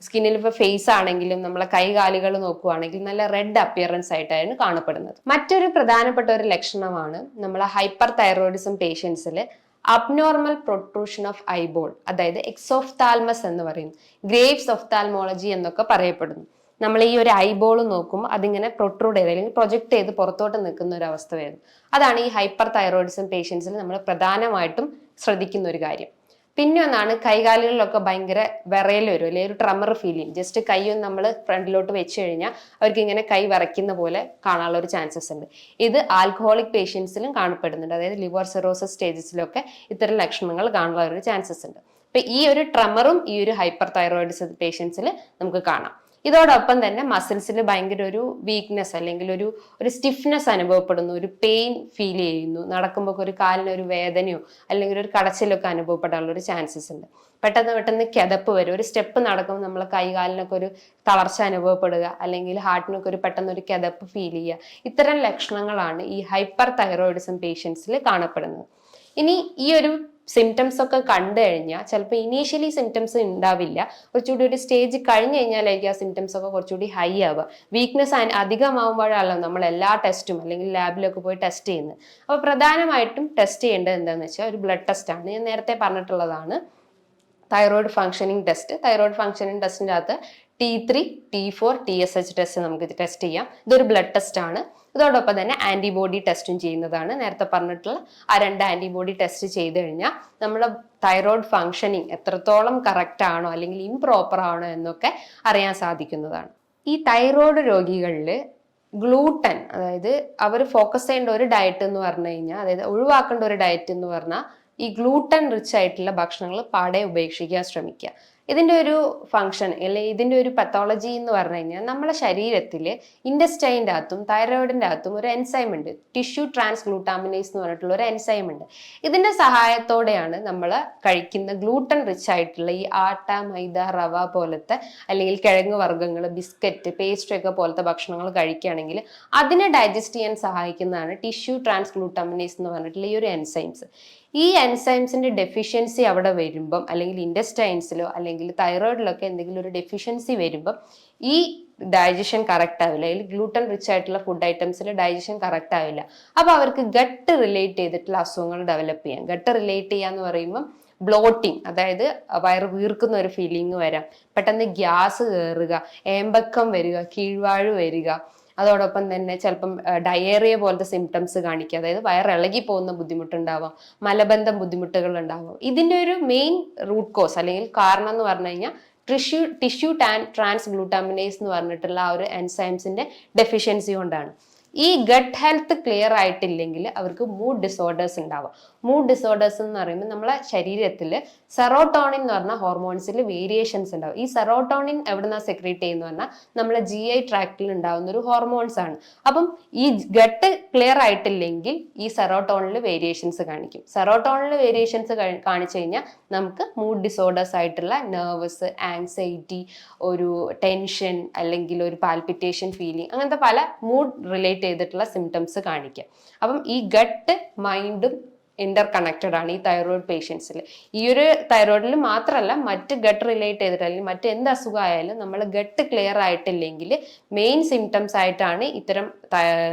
സ്കിന്നിൽ ഇപ്പോൾ ഫേസ് ആണെങ്കിലും നമ്മളെ കൈകാലുകൾ നോക്കുവാണെങ്കിൽ നല്ല റെഡ് അപ്പിയറൻസ് ആയിട്ടാണ് കാണപ്പെടുന്നത്. മറ്റൊരു പ്രധാനപ്പെട്ട ഒരു ലക്ഷണമാണ് നമ്മളെ ഹൈപ്പർ തൈറോയിഡിസം പേഷ്യൻസിൽ അബ്നോർമൽ പ്രൊട്രൂഷൻ ഓഫ് ഐബോൾ, അതായത് എക്സോഫ്താൽമസ് എന്ന് പറയുന്നു, ഗ്രേവ്സ് ഒഫ്താൽമോളജി എന്നൊക്കെ പറയപ്പെടുന്നു. നമ്മൾ ഈ ഒരു ഐബോൾ നോക്കുമ്പോൾ അതിങ്ങനെ പ്രൊട്രൂഡ് ചെയ്ത് അല്ലെങ്കിൽ പ്രൊജക്ട് ചെയ്ത് പുറത്തോട്ട് നിൽക്കുന്ന ഒരു അവസ്ഥ വരുന്നു. അതാണ് ഈ ഹൈപ്പർ തൈറോയിഡിസം പേഷ്യൻസിൽ നമ്മൾ പ്രധാനമായിട്ടും ശ്രദ്ധിക്കുന്ന ഒരു കാര്യം. പിന്നെ ഒന്നാണ് കൈകാലുകളിലൊക്കെ ഭയങ്കര വിറയൽ വരും, അല്ലെങ്കിൽ ഒരു ട്രമർ ഫീൽ ചെയ്യും. ജസ്റ്റ് കൈയൊന്ന് നമ്മൾ ഫ്രണ്ടിലോട്ട് വെച്ച് കഴിഞ്ഞാൽ അവർക്ക് ഇങ്ങനെ കൈ വിറയ്ക്കുന്ന പോലെ കാണാനുള്ള ഒരു ചാൻസസ് ഉണ്ട്. ഇത് ആൽക്കഹോളിക് പേഷ്യൻസിലും കാണപ്പെടുന്നുണ്ട്, അതായത് ലിവർ സിറോസിസ് സ്റ്റേജസിലൊക്കെ ഇത്തരം ലക്ഷണങ്ങൾ കാണാനുള്ള ഒരു ചാൻസസ് ഉണ്ട്. അപ്പൊ ഈ ഒരു ട്രമറും ഈ ഒരു ഹൈപ്പർ തൈറോയിഡിസം പേഷ്യൻസിൽ നമുക്ക് കാണാം. ഇതോടൊപ്പം തന്നെ മസിൽസിൽ ഭയങ്കര ഒരു വീക്ക്നെസ് അല്ലെങ്കിൽ ഒരു സ്റ്റിഫ്നെസ് അനുഭവപ്പെടുന്നു, ഒരു പെയിൻ ഫീൽ ചെയ്യുന്നു, നടക്കുമ്പോൾ ഒരു കാലിന് ഒരു വേദനയോ അല്ലെങ്കിൽ ഒരു കടച്ചിലൊക്കെ അനുഭവപ്പെടാനുള്ള ഒരു ചാൻസസ് ഉണ്ട്. പെട്ടെന്ന് കിതപ്പ് വരും, ഒരു സ്റ്റെപ്പ് നടക്കുമ്പോൾ നമ്മളെ കൈകാലിനൊക്കെ ഒരു തളർച്ച അനുഭവപ്പെടുക അല്ലെങ്കിൽ ഹാർട്ടിനൊക്കെ ഒരു പെട്ടെന്നൊരു കിതപ്പ് ഫീൽ ചെയ്യുക. ഇത്തരം ലക്ഷണങ്ങളാണ് ഈ ഹൈപ്പർ തൈറോയിഡിസം പേഷ്യൻസിൽ കാണപ്പെടുന്നത്. ഇനി ഈ ഒരു സിംറ്റംസ് ഒക്കെ കണ്ടു കഴിഞ്ഞാൽ ചിലപ്പോൾ ഇനീഷ്യലി സിംറ്റംസ് ഉണ്ടാവില്ല, കുറച്ചുകൂടി ഒരു സ്റ്റേജ് കഴിഞ്ഞ് കഴിഞ്ഞാലായിരിക്കും ആ സിംറ്റംസ് ഒക്കെ കുറച്ചുകൂടി ഹൈ ആവുക. വീക്ക്നെസ് അധികമാവുമ്പോഴാണല്ലോ നമ്മൾ എല്ലാ ടെസ്റ്റും അല്ലെങ്കിൽ ലാബിലൊക്കെ പോയി ടെസ്റ്റ് ചെയ്യുന്നത്. അപ്പോൾ പ്രധാനമായിട്ടും ടെസ്റ്റ് ചെയ്യേണ്ടത് എന്താണെന്ന് വെച്ചാൽ ഒരു ബ്ലഡ് ടെസ്റ്റ് ആണ്. ഞാൻ നേരത്തെ പറഞ്ഞിട്ടുള്ളതാണ് thyroid functioning test. Thyroid functioning ടെസ്റ്റിൻ്റെ അകത്ത് T3 T4 TSH ടെസ്റ്റ് നമുക്ക് ടെസ്റ്റ് ചെയ്യാം. ഇതൊരു ബ്ലഡ് ടെസ്റ്റ് ആണ്. അതോടൊപ്പം തന്നെ ആന്റിബോഡി ടെസ്റ്റും ചെയ്യുന്നതാണ്. നേരത്തെ പറഞ്ഞിട്ടുള്ള ആ 2 ആന്റിബോഡി ടെസ്റ്റ് ചെയ്ത് കഴിഞ്ഞാൽ നമ്മളെ തൈറോയ്ഡ് ഫങ്ഷനിങ് എത്രത്തോളം കറക്റ്റ് ആണോ അല്ലെങ്കിൽ ഇംപ്രോപ്പർ ആണോ എന്നൊക്കെ അറിയാൻ സാധിക്കുന്നതാണ്. ഈ തൈറോയ്ഡ് രോഗികളിൽ ഗ്ലൂട്ടൻ, അതായത് അവർ ഫോക്കസ് ചെയ്യേണ്ട ഒരു ഡയറ്റ് എന്ന് പറഞ്ഞു കഴിഞ്ഞാൽ, അതായത് ഒഴിവാക്കേണ്ട ഒരു ഡയറ്റ് എന്ന് പറഞ്ഞാൽ ഈ ഗ്ലൂട്ടൻ റിച്ച് ആയിട്ടുള്ള ഭക്ഷണങ്ങൾ പാടെ ഉപേക്ഷിക്കാൻ ശ്രമിക്കുക. ഇതിന്റെ ഒരു ഫംഗ്ഷൻ അല്ലെങ്കിൽ ഇതിന്റെ ഒരു പത്തോളജി എന്ന് പറഞ്ഞു കഴിഞ്ഞാൽ, നമ്മളെ ശരീരത്തിൽ ഇൻഡസ്റ്റൈൻ്റെ അകത്തും തൈറോയിഡിന്റെ അകത്തും ഒരു എൻസൈം ഉണ്ട്, ടിഷ്യൂ ട്രാൻസ് ഗ്ലൂട്ടാമിനേസ് എന്ന് പറഞ്ഞിട്ടുള്ള ഒരു എൻസൈം ഉണ്ട്. ഇതിന്റെ സഹായത്തോടെയാണ് നമ്മൾ കഴിക്കുന്ന ഗ്ലൂട്ടൻ റിച്ച് ആയിട്ടുള്ള ഈ ആട്ട, മൈദ, റവ പോലത്തെ അല്ലെങ്കിൽ കിഴങ്ങ് വർഗ്ഗങ്ങൾ, ബിസ്ക്കറ്റ്, പേസ്ട്രി ഒക്കെ പോലത്തെ ഭക്ഷണങ്ങൾ കഴിക്കുകയാണെങ്കിൽ അതിനെ ഡൈജസ്റ്റ് ചെയ്യാൻ സഹായിക്കുന്നതാണ് ടിഷ്യൂ ട്രാൻസ് ഗ്ലൂട്ടാമിനേസ് എന്ന് പറഞ്ഞിട്ടുള്ള ഈ ഒരു എൻസൈംസ്. ഈ എൻസൈംസിന്റെ ഡെഫിഷ്യൻസി അവിടെ വരുമ്പം, അല്ലെങ്കിൽ ഇൻഡസ്റ്റൈൻസിലോ അല്ലെങ്കിൽ തൈറോയിഡിലൊക്കെ എന്തെങ്കിലും ഒരു ഡെഫിഷ്യൻസി വരുമ്പം ഈ ഡൈജഷൻ കറക്റ്റ് ആവില്ല, അല്ലെങ്കിൽ ഗ്ലൂട്ടൻ റിച്ച് ആയിട്ടുള്ള ഫുഡ് ഐറ്റംസിൽ ഡൈജഷൻ കറക്റ്റ് ആവില്ല. അപ്പോൾ അവർക്ക് ഗട്ട് റിലേറ്റ് ചെയ്തിട്ടുള്ള അസുഖങ്ങൾ ഡെവലപ്പ് ചെയ്യാം. ഗട്ട് റിലേറ്റ് ചെയ്യാന്ന് പറയുമ്പം ബ്ലോട്ടിങ്, അതായത് വയറ് വീർക്കുന്ന ഒരു ഫീലിംഗ് വരാം, പെട്ടെന്ന് ഗ്യാസ് കയറുക, ഏമ്പക്കം വരിക, കീഴ്വാഴ് വരിക, അതോടൊപ്പം തന്നെ ചിലപ്പം ഡയേറിയ പോലത്തെ സിംറ്റംസ് കാണിക്കുക, അതായത് വയറിളകി പോകുന്ന ബുദ്ധിമുട്ടുണ്ടാവാം, മലബന്ധം ബുദ്ധിമുട്ടുകൾ ഉണ്ടാവാം. ഇതിന്റെ ഒരു മെയിൻ റൂട്ട് കോസ് അല്ലെങ്കിൽ കാരണം എന്ന് പറഞ്ഞു കഴിഞ്ഞാൽ ടിഷ്യൂ ട്രാൻസ് ഗ്ലൂട്ടാമിനേസ് എന്ന് പറഞ്ഞിട്ടുള്ള ആ ഒരു എൻസൈംസിന്റെ ഡെഫിഷ്യൻസി കൊണ്ടാണ്. ഈ ഗട്ട് ഹെൽത്ത് ക്ലിയർ ആയിട്ടില്ലെങ്കിൽ അവർക്ക് മൂഡ് ഡിസോർഡേഴ്സ് ഉണ്ടാവാം. മൂഡ് ഡിസോർഡേഴ്സ് എന്ന് പറയുമ്പോൾ നമ്മളെ ശരീരത്തിൽ സെറോട്ടോണിൻ എന്ന് പറഞ്ഞ ഹോർമോൺസിൽ വേരിയേഷൻസ് ഉണ്ടാവും. ഈ സെറോട്ടോണിൻ എവിടുന്നാ സെക്രീറ്റ് ചെയ്യുന്ന പറഞ്ഞാൽ നമ്മളെ GI ട്രാക്റ്റിൽ ഉണ്ടാവുന്ന ഒരു ഹോർമോൺസ് ആണ്. അപ്പം ഈ ഗട്ട് ക്ലിയർ ആയിട്ടില്ലെങ്കിൽ ഈ സെറോട്ടോണിൽ വേരിയേഷൻസ് കാണിക്കും. സെറോട്ടോണിൽ വേരിയേഷൻസ് കാണിച്ചു കഴിഞ്ഞാൽ നമുക്ക് മൂഡ് ഡിസോർഡേഴ്സ് ആയിട്ടുള്ള നെർവസ്, ആങ്സൈറ്റി, ഒരു ടെൻഷൻ അല്ലെങ്കിൽ ഒരു പാൽപിറ്റേഷൻ ഫീലിംഗ്, അങ്ങനത്തെ പല മൂഡ് റിലേറ്റ് ചെയ്തിട്ടുള്ള സിംറ്റംസ് കാണിക്കുക. അപ്പം ഈ ഗട്ട് മൈൻഡും ഇന്റർ കണക്റ്റഡ് ആണ് ഈ തൈറോയിഡ് പേഷ്യൻസിൽ. ഈ ഒരു തൈറോയിഡിൽ മാത്രമല്ല, മറ്റ് ഗട്ട് റിലേറ്റ് ചെയ്തിട്ട് അല്ലെങ്കിൽ മറ്റ് എന്ത് അസുഖമായാലും നമ്മൾ ഗട്ട് ക്ലിയർ ആയിട്ടില്ലെങ്കിൽ മെയിൻ സിംറ്റംസ് ആയിട്ടാണ് ഇത്തരം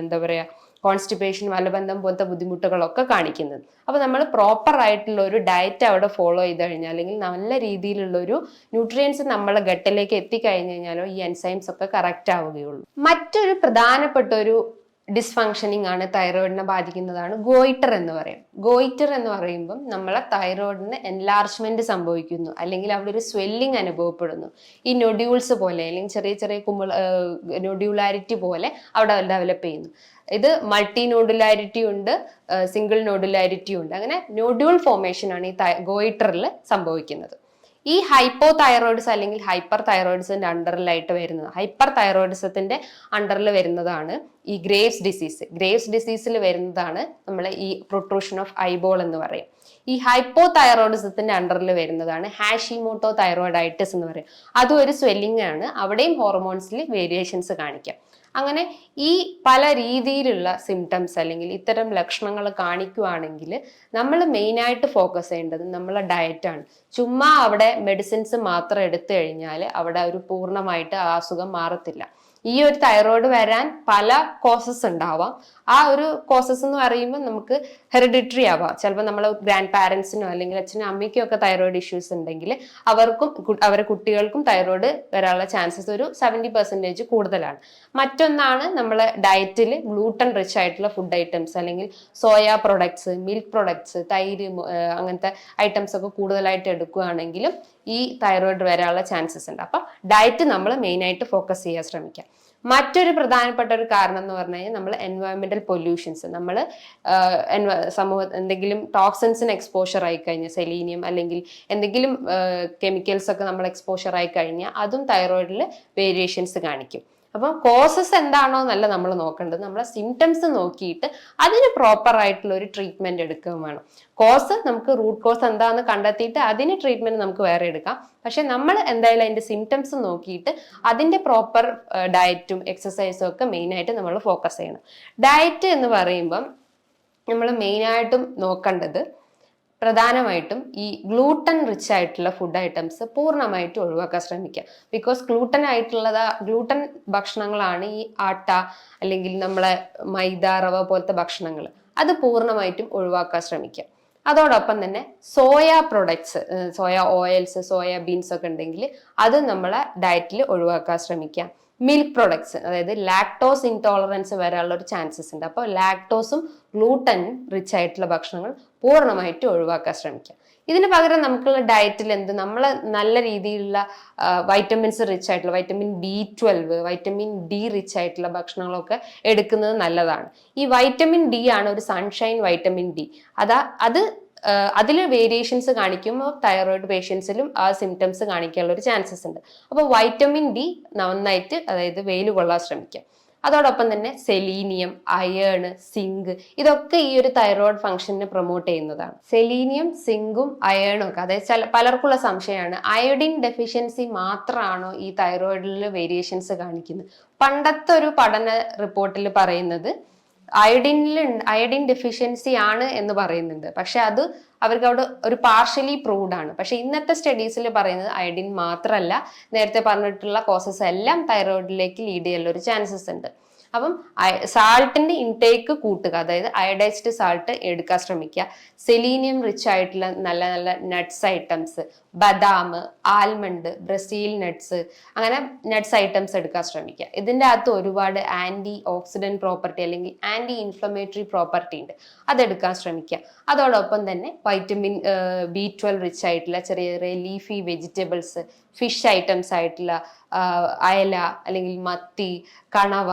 എന്താ പറയുക കോൺസ്റ്റിപ്പേഷൻ, മലബന്ധം പോലത്തെ ബുദ്ധിമുട്ടുകളൊക്കെ കാണിക്കുന്നത്. അപ്പോൾ നമ്മൾ പ്രോപ്പർ ആയിട്ടുള്ള ഒരു ഡയറ്റ് അവിടെ ഫോളോ ചെയ്ത് കഴിഞ്ഞാൽ, അല്ലെങ്കിൽ നല്ല രീതിയിലുള്ള ഒരു ന്യൂട്രിയൻസ് നമ്മളെ ഗട്ടിലേക്ക് എത്തിക്കഴിഞ്ഞ് കഴിഞ്ഞാലോ ഈ എൻസൈംസ് ഒക്കെ കറക്റ്റ് ആവുകയുള്ളൂ. മറ്റൊരു പ്രധാനപ്പെട്ട ഒരു ഡിസ്ഫങ്ഷനിങ് ആണ് തൈറോയിഡിനെ ബാധിക്കുന്നതാണ് ഗോയിറ്റർ എന്ന് പറയും. ഗോയിറ്റർ എന്ന് പറയുമ്പം നമ്മളെ തൈറോയിഡിന് എൻലാർജ്മെന്റ് സംഭവിക്കുന്നു, അല്ലെങ്കിൽ അവിടെ ഒരു സ്വെല്ലിംഗ് അനുഭവപ്പെടുന്നു. ഈ നൊഡ്യൂൾസ് പോലെ അല്ലെങ്കിൽ ചെറിയ ചെറിയ നൊഡ്യൂലാരിറ്റി പോലെ അവിടെ ഡെവലപ്പ് ചെയ്യുന്നു. ഇത് മൾട്ടി നോഡുലാരിറ്റി ഉണ്ട്, സിംഗിൾ നോഡുലാരിറ്റി ഉണ്ട്. അങ്ങനെ നോഡ്യൂൾ ഫോർമേഷൻ ആണ് ഈ ഗോയിറ്ററിൽ സംഭവിക്കുന്നത്. ഈ ഹൈപ്പോ തൈറോയിഡ്സ് അല്ലെങ്കിൽ ഹൈപ്പർ തൈറോയിഡ്സിന്റെ അണ്ടറിലായിട്ട് വരുന്നത്, ഹൈപ്പർ തൈറോയിഡിസത്തിന്റെ അണ്ടറിൽ വരുന്നതാണ് ഈ ഗ്രേവ്സ് ഡിസീസ്. ഗ്രേവ്സ് ഡിസീസിൽ വരുന്നതാണ് നമ്മളെ ഈ പ്രൊട്രൂഷൻ ഓഫ് ഐബോൾ എന്ന് പറയും. ഈ ഹൈപ്പോ തൈറോയിഡിസത്തിന്റെ അണ്ടറിൽ വരുന്നതാണ് ഹാഷിമോട്ടോ തൈറോയിഡൈറ്റിസ് എന്ന് പറയും. അതും ഒരു സ്വെല്ലിംഗ് ആണ്, അവിടെയും ഹോർമോൺസിൽ വേരിയേഷൻസ് കാണിക്കാം. അങ്ങനെ ഈ പല രീതിയിലുള്ള സിംറ്റംസ് അല്ലെങ്കിൽ ഇത്തരം ലക്ഷണങ്ങൾ കാണിക്കുകയാണെങ്കിൽ നമ്മൾ മെയിനായിട്ട് ഫോക്കസ് ചെയ്യേണ്ടത് നമ്മളെ ഡയറ്റാണ്. ചുമ്മാ അവിടെ മെഡിസിൻസ് മാത്രം എടുത്തു കഴിഞ്ഞാൽ അവിടെ ഒരു പൂർണ്ണമായിട്ട് ആ അസുഖം മാറത്തില്ല. ഈ ഒരു തൈറോയ്ഡ് വരാൻ പല കോസസ് ഉണ്ടാവാം. ആ ഒരു കോസസ് എന്ന് പറയുമ്പോൾ നമുക്ക് ഹെറിഡിറ്ററി ആവാം. ചിലപ്പോൾ നമ്മളെ ഗ്രാൻഡ് പാരൻസിനോ അല്ലെങ്കിൽ അച്ഛനും അമ്മയ്ക്കും ഒക്കെ തൈറോയ്ഡ് ഇഷ്യൂസ് ഉണ്ടെങ്കിൽ അവർക്കും അവരുടെ കുട്ടികൾക്കും തൈറോയ്ഡ് വരാനുള്ള ചാൻസസ് ഒരു 70% കൂടുതലാണ്. മറ്റൊന്നാണ് നമ്മളെ ഡയറ്റിൽ ഗ്ലൂട്ടൻ റിച്ച് ആയിട്ടുള്ള ഫുഡ് ഐറ്റംസ് അല്ലെങ്കിൽ സോയ പ്രൊഡക്ട്സ്, മിൽക്ക് പ്രൊഡക്ട്സ്, തൈര്, അങ്ങനത്തെ ഐറ്റംസ് ഒക്കെ കൂടുതലായിട്ട് എടുക്കുകയാണെങ്കിലും ഈ തൈറോയ്ഡ് വരാനുള്ള ചാൻസസ് ഉണ്ട്. അപ്പം ഡയറ്റ് നമ്മൾ മെയിനായിട്ട് ഫോക്കസ് ചെയ്യാൻ ശ്രമിക്കാം. മറ്റൊരു പ്രധാനപ്പെട്ട ഒരു കാരണം എന്ന് പറഞ്ഞു കഴിഞ്ഞാൽ നമ്മൾ എൻവയോൺമെന്റൽ പൊല്യൂഷൻസ്, നമ്മൾ എന്തെങ്കിലും ടോക്സിൻസിന് എക്സ്പോഷർ ആയി കഴിഞ്ഞാൽ, സെലീനിയം അല്ലെങ്കിൽ എന്തെങ്കിലും കെമിക്കൽസ് ഒക്കെ നമ്മൾ എക്സ്പോഷർ ആയി കഴിഞ്ഞാൽ അതും തൈറോയിഡിൽ വേരിയേഷൻസ് കാണിക്കും. അപ്പം കോസസ് എന്താണോ എന്നല്ല നമ്മൾ നോക്കേണ്ടത്, നമ്മളെ സിംറ്റംസ് നോക്കിയിട്ട് അതിന് പ്രോപ്പർ ആയിട്ടുള്ള ഒരു ട്രീറ്റ്മെന്റ് എടുക്കുകയും വേണം. കോസ് നമുക്ക് റൂട്ട് കോസ് എന്താണെന്ന് കണ്ടെത്തിയിട്ട് അതിന് ട്രീറ്റ്മെന്റ് നമുക്ക് വേറെ എടുക്കാം. പക്ഷെ നമ്മൾ എന്തായാലും അതിന്റെ സിംറ്റംസ് നോക്കിയിട്ട് അതിന്റെ പ്രോപ്പർ ഡയറ്റും എക്സസൈസും ഒക്കെ മെയിനായിട്ട് നമ്മൾ ഫോക്കസ് ചെയ്യണം. ഡയറ്റ് എന്ന് പറയുമ്പം നമ്മൾ മെയിനായിട്ടും നോക്കേണ്ടത് പ്രധാനമായിട്ടും ഈ ഗ്ലൂട്ടൻ റിച്ച് ആയിട്ടുള്ള ഫുഡ് ഐറ്റംസ് പൂർണ്ണമായിട്ട് ഒഴിവാക്കാൻ ശ്രമിക്കുക. ബിക്കോസ് ഗ്ലൂട്ടൻ ഭക്ഷണങ്ങളാണ് ഈ ആട്ട അല്ലെങ്കിൽ നമ്മളെ മൈദ, റവ പോലത്തെ ഭക്ഷണങ്ങൾ. അത് പൂർണ്ണമായിട്ടും ഒഴിവാക്കാൻ ശ്രമിക്കുക. അതോടൊപ്പം തന്നെ soya products, soya oils, soya beans ഒക്കെ ഉണ്ടെങ്കിൽ അത് നമ്മളെ ഡയറ്റിൽ ഒഴിവാക്കാൻ ശ്രമിക്കാം. മിൽക്ക് പ്രൊഡക്ട്സ്, അതായത് ലാക്ടോസ് ഇൻടോളറൻസ് വരാനുള്ള ഒരു ചാൻസസ് ഉണ്ട്. അപ്പോൾ ലാക്ടോസും ഗ്ലൂട്ടനും റിച്ച് ആയിട്ടുള്ള ഭക്ഷണങ്ങൾ പൂർണ്ണമായിട്ട് ഒഴിവാക്കാൻ ശ്രമിക്കുക. ഇതിന് പകരം നമുക്കുള്ള ഡയറ്റിൽ നമ്മൾ നല്ല രീതിയിലുള്ള വൈറ്റമിൻസ് റിച്ച് ആയിട്ടുള്ള vitamin B12, vitamin D rich ആയിട്ടുള്ള ഭക്ഷണങ്ങളൊക്കെ എടുക്കുന്നത് നല്ലതാണ്. ഈ വൈറ്റമിൻ D ആണ് ഒരു സൺഷൈൻ വൈറ്റമിൻ D. അത് അതിൽ വേരിയേഷൻസ് കാണിക്കുമ്പോൾ തൈറോയിഡ് പേഷ്യൻസിലും ആ സിംറ്റംസ് കാണിക്കാനുള്ള ഒരു ചാൻസസ് ഉണ്ട്. അപ്പോൾ വൈറ്റമിൻ D നന്നായിട്ട്, അതായത് വെയിൽ കൊള്ളാൻ ശ്രമിക്കാം. അതോടൊപ്പം തന്നെ സെലീനിയം, അയേൺ, സിങ്ക് ഇതൊക്കെ ഈ ഒരു തൈറോയിഡ് ഫംഗ്ഷനെ പ്രൊമോട്ട് ചെയ്യുന്നതാണ്. സെലീനിയം, സിങ്കും അയേണും ഒക്കെ, അതായത് പലർക്കുള്ള സംശയമാണ് അയോഡിൻ ഡെഫിഷ്യൻസി മാത്രമാണോ ഈ തൈറോയിഡിൽ വേരിയേഷൻസ് കാണിക്കുന്നത്. പണ്ടത്തെ ഒരു പഠന റിപ്പോർട്ടിൽ പറയുന്നത് അയഡിൻ ഡെഫിഷ്യൻസി ആണ് എന്ന് പറയുന്നുണ്ട്. പക്ഷെ അത് അവർക്ക് അവിടെ ഒരു പാർഷ്യലി പ്രൂവ്ഡ് ആണ്. പക്ഷെ ഇന്നത്തെ സ്റ്റഡീസിൽ പറയുന്നത് അയഡിൻ മാത്രമല്ല, നേരത്തെ പറഞ്ഞിട്ടുള്ള കോസസ് എല്ലാം തൈറോയിഡിലേക്ക് ലീഡ് ചെയ്യാനുള്ള ഒരു ചാൻസസ് ഉണ്ട്. അപ്പം സാൾട്ടിന്റെ ഇൻടേക്ക് കൂട്ടുക, അതായത് അയഡൈസ്ഡ് സാൾട്ട് എടുക്കാൻ ശ്രമിക്കുക. സെലീനിയം റിച്ച് ആയിട്ടുള്ള നല്ല നല്ല നട്ട്സ് ഐറ്റംസ്, ബദാം, ആൽമണ്ട്, ബ്രസീൽ നട്ട്സ്, അങ്ങനെ നട്ട്സ് ഐറ്റംസ് എടുക്കാൻ ശ്രമിക്കുക. ഇതിൻ്റെ അകത്ത് ഒരുപാട് ആന്റി ഓക്സിഡന്റ് പ്രോപ്പർട്ടി അല്ലെങ്കിൽ ആന്റി ഇൻഫ്ലമേറ്ററി പ്രോപ്പർട്ടി ഉണ്ട്, അതെടുക്കാൻ ശ്രമിക്കുക. അതോടൊപ്പം തന്നെ വൈറ്റമിൻ B12 റിച്ച് ആയിട്ടുള്ള ചെറിയ ചെറിയ ലീഫി വെജിറ്റബിൾസ്, ഫിഷ് ഐറ്റംസ് ആയിട്ടുള്ള അയല അല്ലെങ്കിൽ മത്തി, കണവ,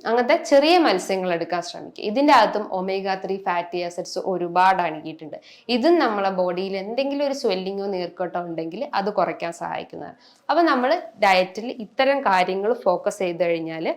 അങ്ങനത്തെ ചെറിയ മത്സ്യങ്ങൾ എടുക്കാൻ ശ്രമിക്കുക. ഇതിൻ്റെ അകത്തും omega-3 ഫാറ്റി ആസിഡ്സ് ഒരുപാട് അടങ്ങിയിട്ടുണ്ട്. ഇതും നമ്മളെ ബോഡിയിൽ എന്തെങ്കിലും ഒരു സ്വെല്ലിങ്ങോ നീർക്കെട്ടോ ഉണ്ടെങ്കിൽ അത് കുറയ്ക്കാൻ സഹായിക്കുന്നതാണ്. അപ്പം നമ്മൾ ഡയറ്റിൽ ഇത്തരം കാര്യങ്ങൾ ഫോക്കസ് ചെയ്ത് കഴിഞ്ഞാൽ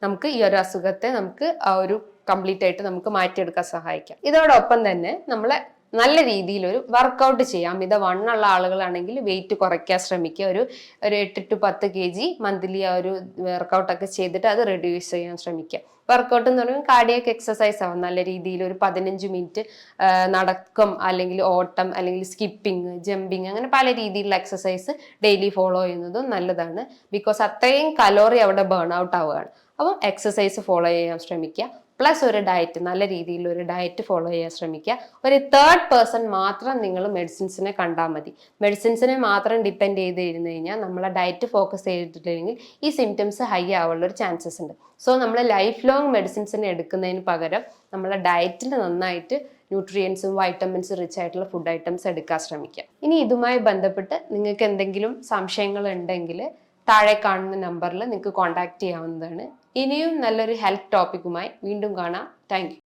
നമുക്ക് ഈ ഒരു അസുഖത്തെ നമുക്ക് ആ ഒരു കംപ്ലീറ്റ് ആയിട്ട് നമുക്ക് മാറ്റിയെടുക്കാൻ സഹായിക്കാം. ഇതോടൊപ്പം തന്നെ നമ്മളെ നല്ല രീതിയിൽ ഒരു വർക്കൗട്ട് ചെയ്യാം. വണ്ണുള്ള ആളുകളാണെങ്കിൽ വെയിറ്റ് കുറയ്ക്കാൻ ശ്രമിക്കുക. ഒരു 8 to 10 kg മന്ത്ലി ആ ഒരു വർക്കൗട്ടൊക്കെ ചെയ്തിട്ട് അത് റെഡ്യൂസ് ചെയ്യാൻ ശ്രമിക്കുക. വർക്കൗട്ട് എന്ന് പറയുമ്പോൾ കാർഡിയക് എക്സസൈസ് ആവും. നല്ല രീതിയിൽ ഒരു 15 മിനിറ്റ് നടക്കം, അല്ലെങ്കിൽ ഓട്ടം, അല്ലെങ്കിൽ സ്കിപ്പിംഗ്, ജമ്പിങ്, അങ്ങനെ പല രീതിയിലുള്ള എക്സസൈസ് ഡെയിലി ഫോളോ ചെയ്യുന്നതും നല്ലതാണ്. ബിക്കോസ് അത്രയും കലോറി അവിടെ ബേൺ ഔട്ട് ആവുകയാണ്. അപ്പം എക്സസൈസ് ഫോളോ ചെയ്യാൻ ശ്രമിക്കുക. പ്ലസ് ഒരു ഡയറ്റ്, നല്ല രീതിയിൽ ഒരു ഡയറ്റ് ഫോളോ ചെയ്യാൻ ശ്രമിക്കുക. ഒരു തേർഡ് പേഴ്സൺ മാത്രം നിങ്ങൾ മെഡിസിൻസിനെ കണ്ടാൽ മതി. മെഡിസിൻസിനെ മാത്രം ഡിപ്പെൻഡ് ചെയ്തിരുന്നു കഴിഞ്ഞാൽ നമ്മളെ ഡയറ്റ് ഫോക്കസ് ചെയ്തിട്ടില്ലെങ്കിൽ ഈ സിംറ്റംസ് ഹൈ ആവാനുള്ള ഒരു ചാൻസസ് ഉണ്ട്. സോ നമ്മൾ ലൈഫ് ലോങ് മെഡിസിൻസിനെ എടുക്കുന്നതിന് പകരം നമ്മളെ ഡയറ്റിൽ നന്നായിട്ട് ന്യൂട്രിയൻസും വൈറ്റമിൻസും റിച്ച് ആയിട്ടുള്ള ഫുഡ് ഐറ്റംസ് എടുക്കാൻ ശ്രമിക്കുക. ഇനി ഇതുമായി ബന്ധപ്പെട്ട് നിങ്ങൾക്ക് എന്തെങ്കിലും സംശയങ്ങൾ ഉണ്ടെങ്കിൽ താഴെ കാണുന്ന നമ്പറിൽ നിങ്ങൾക്ക് കോൺടാക്ട് ചെയ്യാവുന്നതാണ്. ഇനിയും നല്ലൊരു ഹെൽത്ത് ടോപ്പിക്കുമായി വീണ്ടും കാണാം. Thank you.